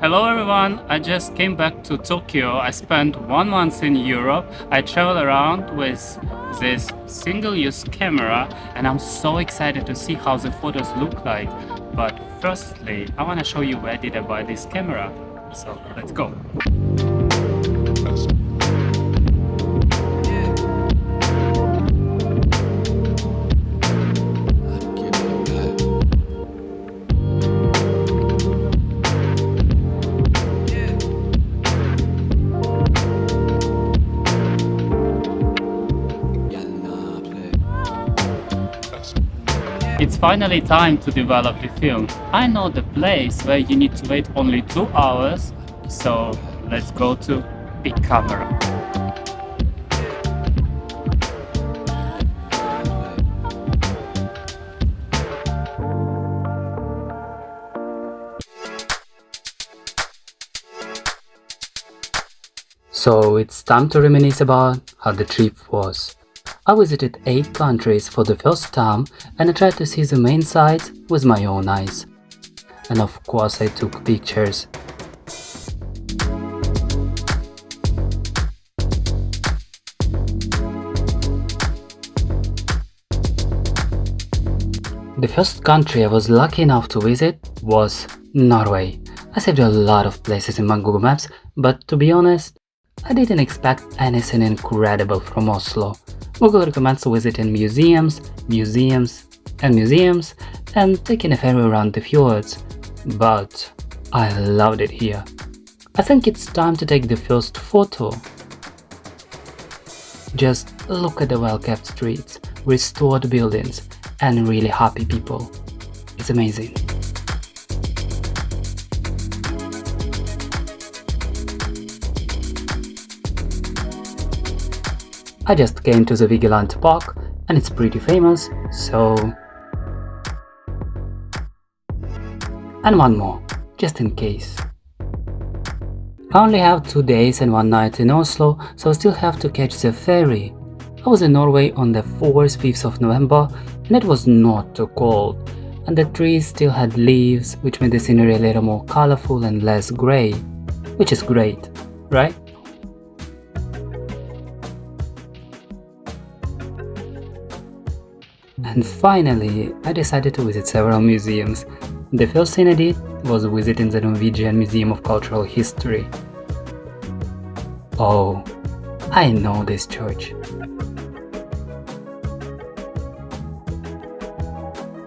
Hello everyone, I just came back to Tokyo. I spent 1 month in Europe. I traveled around with this single-use camera and I'm so excited to see how the photos look like. But firstly, I want to show you where did I buy this camera. So let's go. It's finally time to develop the film. I know the place where you need to wait only 2 hours, so let's go to big camera. So it's time to reminisce about how the trip was. I visited 8 countries for the first time and I tried to see the main sites with my own eyes. And of course I took pictures. The first country I was lucky enough to visit was Norway. I saved a lot of places in my Google Maps, but to be honest, I didn't expect anything incredible from Oslo. Google recommends visiting museums, and taking a ferry around the fjords, but I loved it here. I think it's time to take the first photo. Just look at the well-kept streets, restored buildings, and really happy people. It's amazing. I just came to the Vigeland Park and it's pretty famous, so... And one more, just in case. I only have 2 days and 1 night in Oslo, so I still have to catch the ferry. I was in Norway on the 4th, 5th of November and it was not too cold, and the trees still had leaves, which made the scenery a little more colorful and less grey, which is great, right? And finally, I decided to visit several museums. The first thing I did was visiting the Norwegian Museum of Cultural History. Oh, I know this church.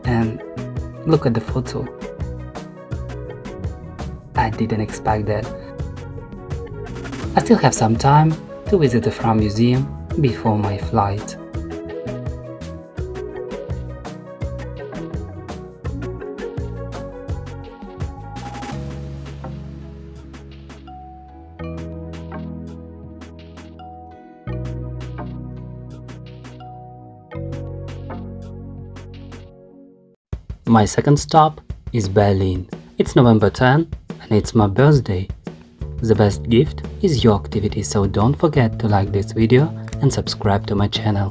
And look at the photo. I didn't expect that. I still have some time to visit the Fram Museum before my flight. My second stop is Berlin. It's November 10 and it's my birthday. The best gift is your activity, so don't forget to like this video and subscribe to my channel.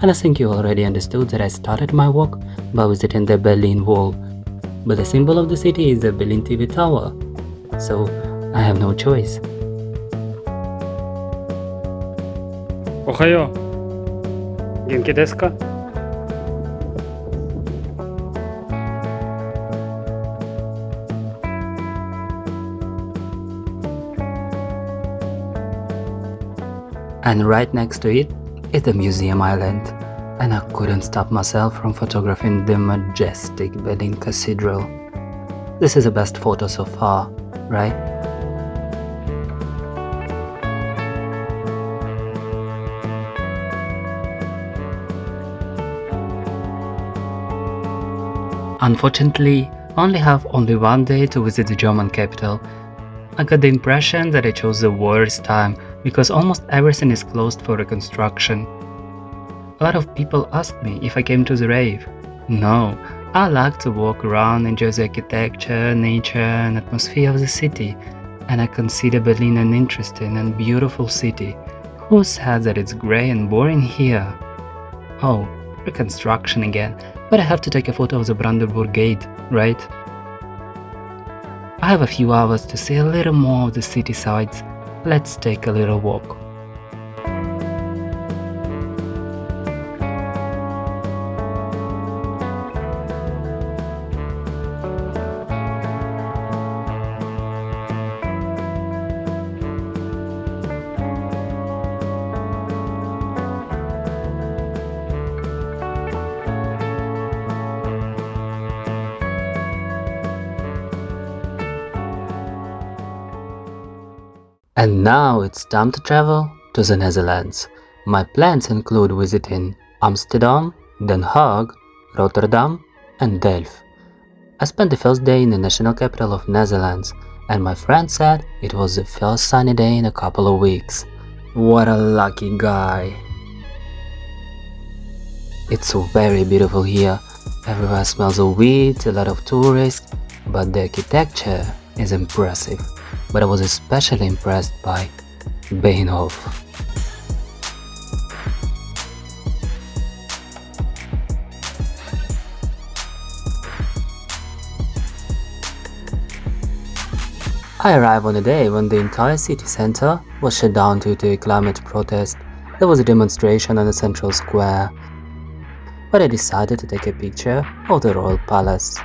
And I think you already understood that I started my walk by visiting the Berlin Wall. But the symbol of the city is the Berlin TV Tower, so I have no choice. Ohayo! Genki desu ka? And right next to it is the Museum Island, and I couldn't stop myself from photographing the majestic Berlin Cathedral. This is the best photo so far, right? Unfortunately, I only have 1 day to visit the German capital. I got the impression that I chose the worst time because almost everything is closed for reconstruction. A lot of people ask me if I came to the rave. No, I like to walk around, enjoy the architecture, nature and atmosphere of the city, and I consider Berlin an interesting and beautiful city. Who said that it's grey and boring here? Oh, reconstruction again, but I have to take a photo of the Brandenburg Gate, right? I have a few hours to see a little more of the city sides. Let's take a little walk. And now it's time to travel to the Netherlands. My plans include visiting Amsterdam, Den Haag, Rotterdam and Delft. I spent the first day in the national capital of Netherlands, and my friend said it was the first sunny day in a couple of weeks. What a lucky guy! It's very beautiful here. Everywhere smells of weeds, a lot of tourists, but the architecture is impressive. But I was especially impressed by Bahnhof. I arrived on a day when the entire city center was shut down due to a climate protest. There was a demonstration on the central square, but I decided to take a picture of the royal palace.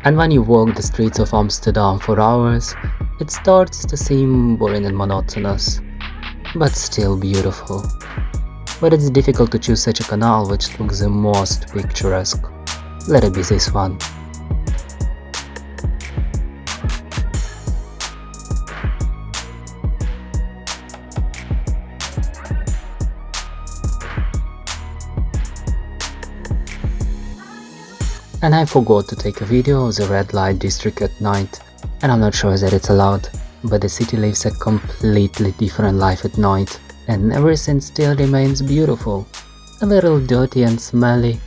And when you walk the streets of Amsterdam for hours, it starts to seem boring and monotonous, but still beautiful. But it's difficult to choose such a canal which looks the most picturesque. Let it be this one. And I forgot to take a video of the red light district at night, and I'm not sure that it's allowed, but the city lives a completely different life at night, and everything still remains beautiful. A little dirty and smelly,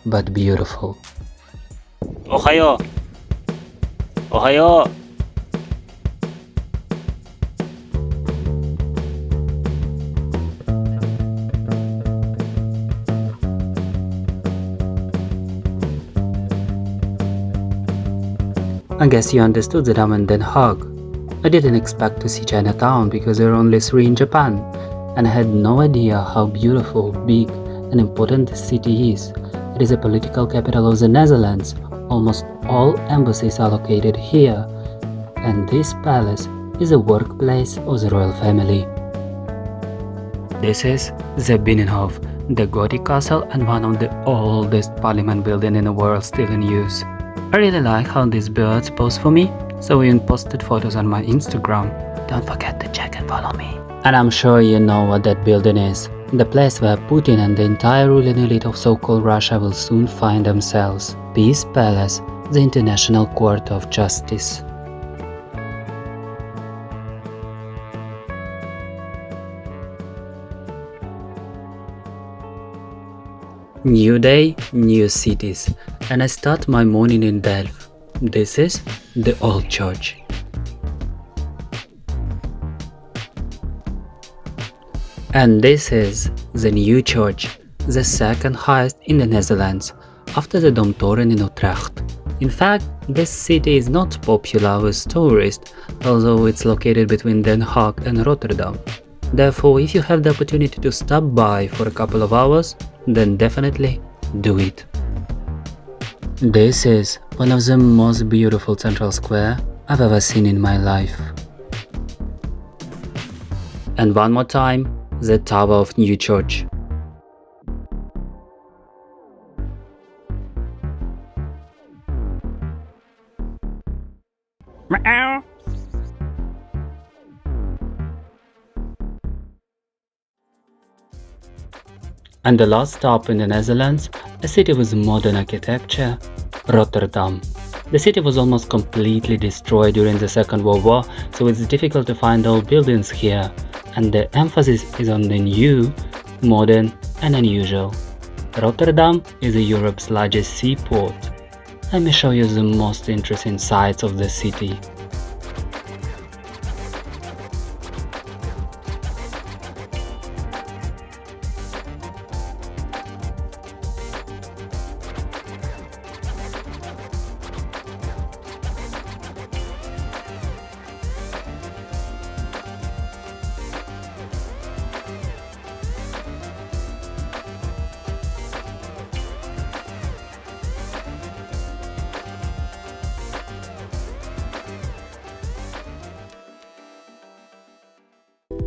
but beautiful. Ohayo! Ohayo! I guess you understood that I'm in Den Haag. I didn't expect to see Chinatown because there are only 3 in Japan, and I had no idea how beautiful, big and important the city is. It is a political capital of the Netherlands. Almost all embassies are located here, and this palace is the workplace of the royal family. This is the Binnenhof, the Gothic castle and one of the oldest parliament buildings in the world still in use. I really like how these birds pose for me, so I even posted photos on my Instagram. Don't forget to check and follow me. And I'm sure you know what that building is. The place where Putin and the entire ruling elite of so-called Russia will soon find themselves. Peace Palace, the International Court of Justice. New day, new cities, and I start my morning in Delft. This is the old church. And this is the new church, the second highest in the Netherlands, after the Domitorosan in Utrecht. In fact, this city is not popular with tourists, although it's located between Den Haag and Rotterdam. Therefore, if you have the opportunity to stop by for a couple of hours, then definitely do it. This is one of the most beautiful central square I've ever seen in my life. And one more time, the Tower of New Church. Meow. And the last stop in the Netherlands, a city with modern architecture, Rotterdam. The city was almost completely destroyed during the Second World War, so it's difficult to find old buildings here, and the emphasis is on the new, modern and unusual. Rotterdam is Europe's largest seaport. Let me show you the most interesting sides of the city.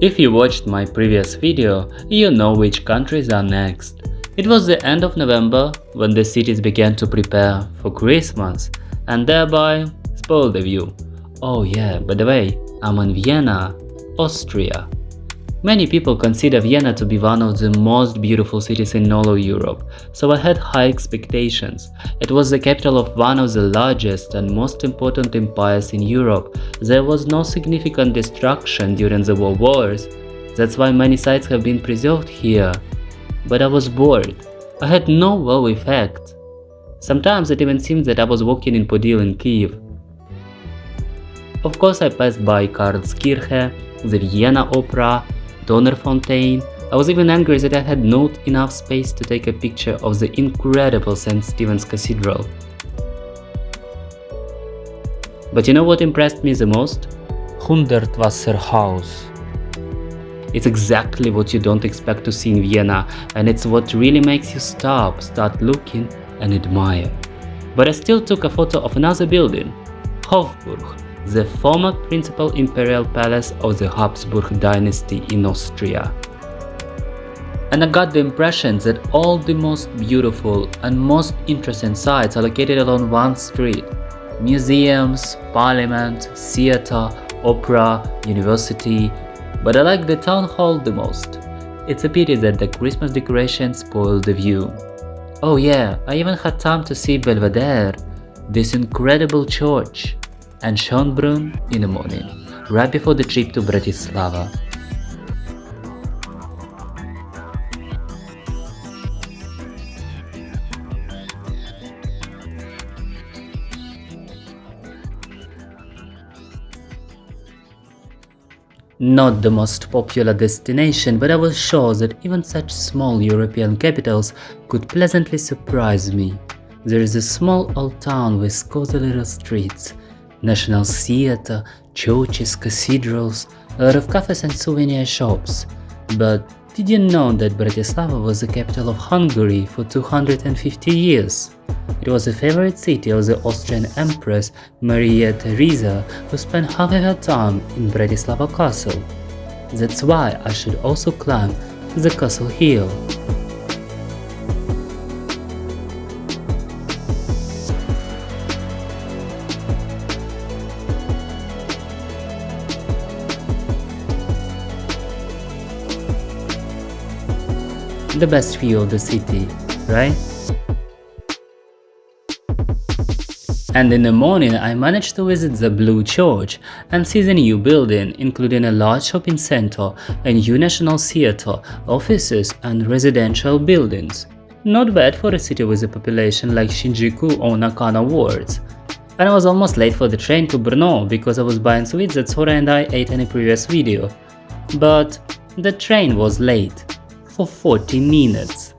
If you watched my previous video, you know which countries are next. It was the end of November when the cities began to prepare for Christmas and thereby spoil the view. Oh yeah, by the way, I'm in Vienna, Austria. Many people consider Vienna to be one of the most beautiful cities in all of Europe, so I had high expectations. It was the capital of one of the largest and most important empires in Europe. There was no significant destruction during the world wars. That's why many sites have been preserved here. But I was bored. I had no wow effect. Sometimes it even seemed that I was walking in Podil in Kiev. Of course I passed by Karlskirche, the Vienna Opera, Donnerfontein. I was even angry that I had not enough space to take a picture of the incredible St. Stephen's Cathedral. But you know what impressed me the most? Hundertwasserhaus. It's exactly what you don't expect to see in Vienna, and it's what really makes you start looking and admire. But I still took a photo of another building, Hofburg, the former principal imperial palace of the Habsburg dynasty in Austria. And I got the impression that all the most beautiful and most interesting sites are located along one street. Museums, parliament, theater, opera, university. But I like the town hall the most. It's a pity that the Christmas decorations spoil the view. Oh yeah, I even had time to see Belvedere, this incredible church, and Schönbrunn in the morning, right before the trip to Bratislava. Not the most popular destination, but I was sure that even such small European capitals could pleasantly surprise me. There is a small old town with cozy little streets, national theater, churches, cathedrals, a lot of cafes and souvenir shops. But did you know that Bratislava was the capital of Hungary for 250 years? It was the favorite city of the Austrian Empress Maria Theresa, who spent half of her time in Bratislava Castle. That's why I should also climb the castle hill. The best view of the city, right? And in the morning I managed to visit the Blue Church and see the new building, including a large shopping center, a new national theater, offices and residential buildings. Not bad for a city with a population like Shinjuku or Nakano wards. And I was almost late for the train to Brno because I was buying sweets that Sora and I ate in a previous video. But the train was late. For 40 minutes.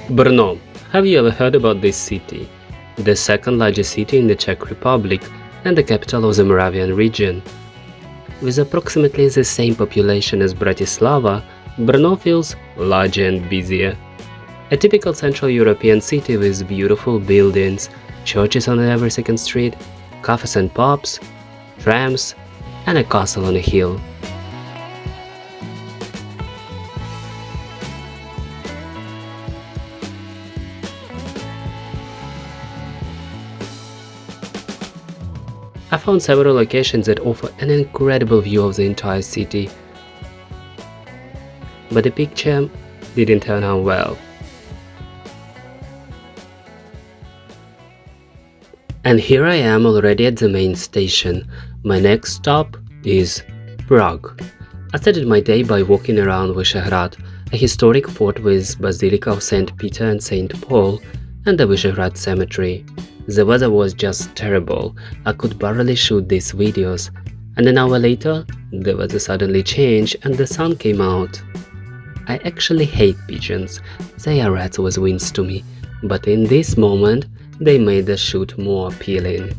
Brno. Have you ever heard about this city? The second largest city in the Czech Republic and the capital of the Moravian region. With approximately the same population as Bratislava, Brno feels larger and busier. A typical Central European city with beautiful buildings, churches on every second street, cafes and pubs, trams, and a castle on a hill. I found several locations that offer an incredible view of the entire city, but the picture didn't turn out well. And here I am already at the main station. My next stop is Prague. I started my day by walking around Vyšehrad, a historic fort with Basilica of St. Peter and St. Paul, and the Vyšehrad Cemetery. The weather was just terrible. I could barely shoot these videos, and an hour later, the weather suddenly changed and the sun came out. I actually hate pigeons. They are rats with wings to me, but in this moment, they made the shoot more appealing.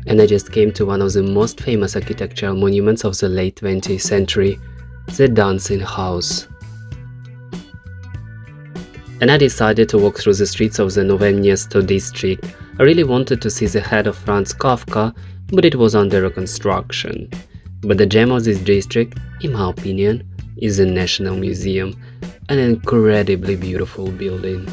and I just came to one of the most famous architectural monuments of the late 20th century, the Dancing House. And I decided to walk through the streets of the Nové Město district. I really wanted to see the head of Franz Kafka, but it was under reconstruction. But the gem of this district, in my opinion, is the National Museum, an incredibly beautiful building.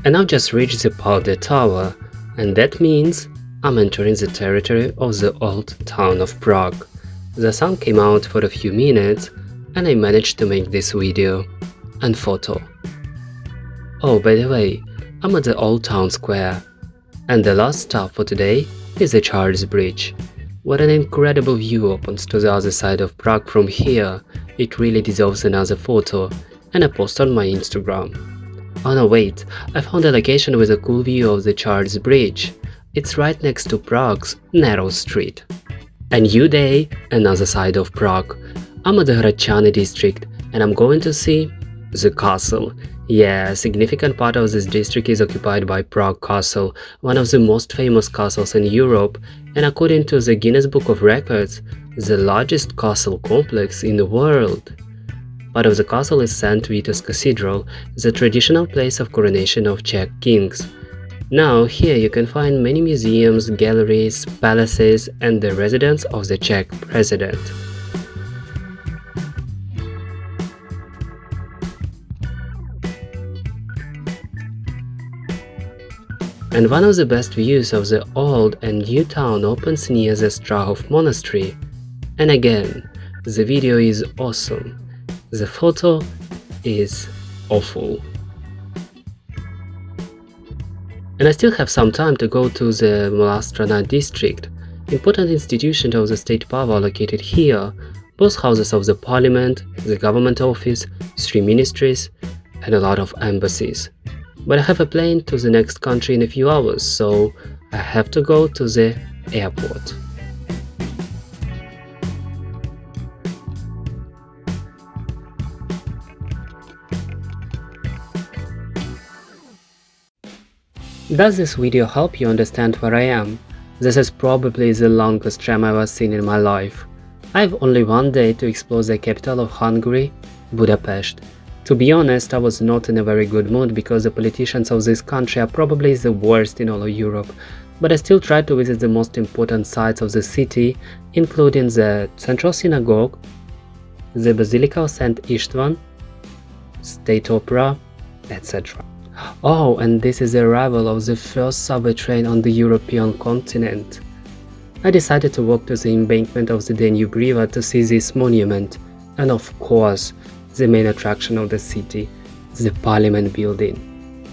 And I've just reached the Palde Tower, and that means I'm entering the territory of the old town of Prague. The sun came out for a few minutes, and I managed to make this video and photo. Oh, by the way, I'm at the old town square, and the last stop for today is the Charles Bridge. What an incredible view opens to the other side of Prague from here. It really deserves another photo, and a post on my Instagram. Oh no, wait, I found a location with a cool view of the Charles Bridge. It's right next to Prague's narrow street. A new day, another side of Prague. I'm at the Hradčany district, and I'm going to see the castle. Yeah, a significant part of this district is occupied by Prague Castle, one of the most famous castles in Europe, and according to the Guinness Book of Records, the largest castle complex in the world. Part of the castle is St. Vitus Cathedral, the traditional place of coronation of Czech kings. Now, here you can find many museums, galleries, palaces, and the residence of the Czech president. And one of the best views of the old and new town opens near the Strahov monastery. And again, the video is awesome. The photo is awful. And I still have some time to go to the Malastrana district. Important institutions of the state power are located here, both houses of the parliament, the government office, 3 ministries, and a lot of embassies. But I have a plane to the next country in a few hours, so I have to go to the airport. Does this video help you understand where I am? This is probably the longest tram I've ever seen in my life. I have only one day to explore the capital of Hungary, Budapest. To be honest, I was not in a very good mood because the politicians of this country are probably the worst in all of Europe, but I still tried to visit the most important sites of the city, including the Central Synagogue, the Basilica of St. István, State Opera, etc. Oh, and this is the arrival of the first subway train on the European continent. I decided to walk to the embankment of the Danube River to see this monument, and of course, the main attraction of the city, the Parliament building.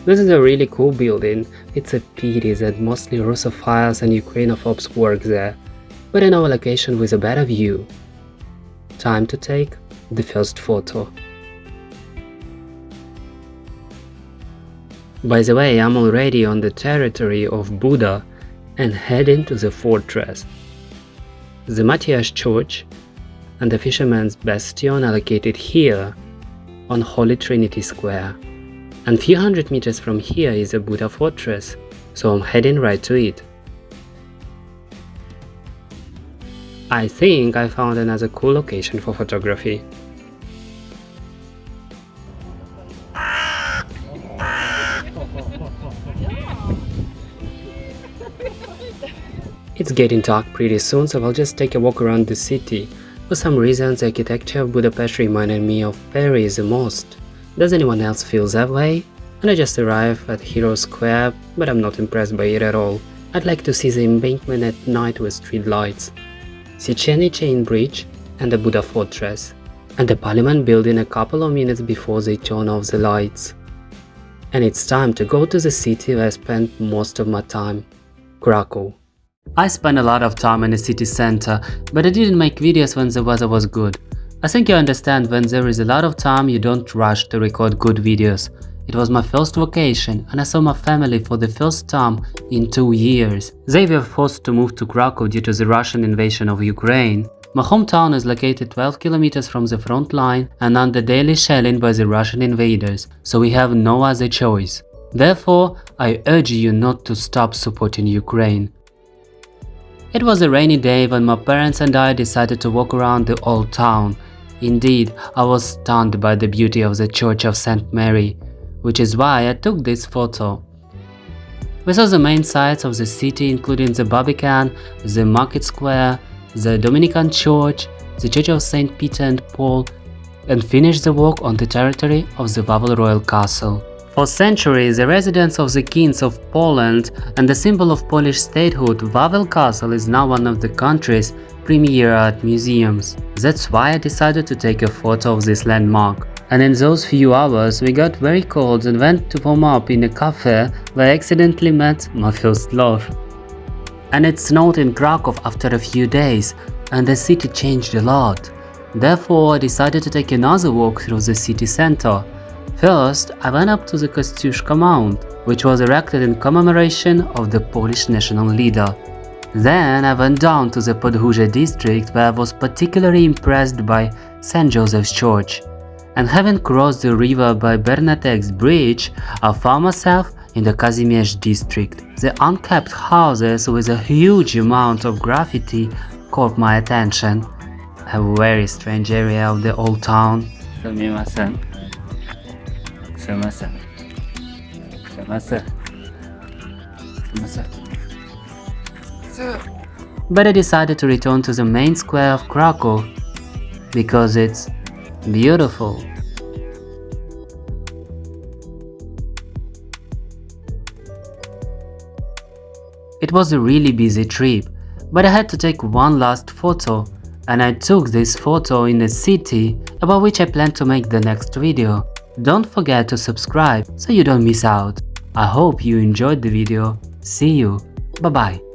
This is a really cool building. It's a pity that mostly Russophiles and Ukrainophobes work there, but I know a location with a better view. Time to take the first photo. By the way, I'm already on the territory of Buda and heading to the fortress. The Matthias Church and the Fisherman's Bastion are located here on Holy Trinity Square. And a few hundred meters from here is the Buda Fortress, so I'm heading right to it. I think I found another cool location for photography. It's getting dark pretty soon, so I'll just take a walk around the city. For some reason, the architecture of Budapest reminded me of Paris the most. Does anyone else feel that way? And I just arrived at Hero Square, but I'm not impressed by it at all. I'd like to see the embankment at night with street lights, Sicheny Chain Bridge and the Buda Fortress, and the Parliament building a couple of minutes before they turn off the lights. And it's time to go to the city where I spent most of my time, Krakow. I spent a lot of time in the city center, but I didn't make videos when the weather was good. I think you understand, when there is a lot of time you don't rush to record good videos. It was my first vacation and I saw my family for the first time in 2 years. They were forced to move to Krakow due to the Russian invasion of Ukraine. My hometown is located 12 kilometers from the front line and under daily shelling by the Russian invaders, so we have no other choice. Therefore, I urge you not to stop supporting Ukraine. It was a rainy day when my parents and I decided to walk around the old town. Indeed, I was stunned by the beauty of the Church of St. Mary, which is why I took this photo. We saw the main sites of the city, including the Barbican, the Market Square, the Dominican Church, the Church of St. Peter and Paul, and finished the walk on the territory of the Wawel Royal Castle. For centuries, the residence of the kings of Poland and the symbol of Polish statehood, Wawel Castle is now one of the country's premier art museums. That's why I decided to take a photo of this landmark. And in those few hours, we got very cold and went to warm up in a cafe where I accidentally met my first love. And it snowed in Krakow after a few days, and the city changed a lot. Therefore, I decided to take another walk through the city center. First, I went up to the Kościuszka Mount, which was erected in commemoration of the Polish national leader. Then I went down to the Podhorze district, where I was particularly impressed by St. Joseph's Church. And having crossed the river by Bernatek's bridge, I found myself in the Kazimierz district. The unkept houses with a huge amount of graffiti caught my attention. A very strange area of the old town. But I decided to return to the main square of Krakow because it's beautiful. It was a really busy trip, but I had to take one last photo, and I took this photo in a city about which I plan to make the next video. Don't forget to subscribe so you don't miss out. I hope you enjoyed the video. See you. Bye bye.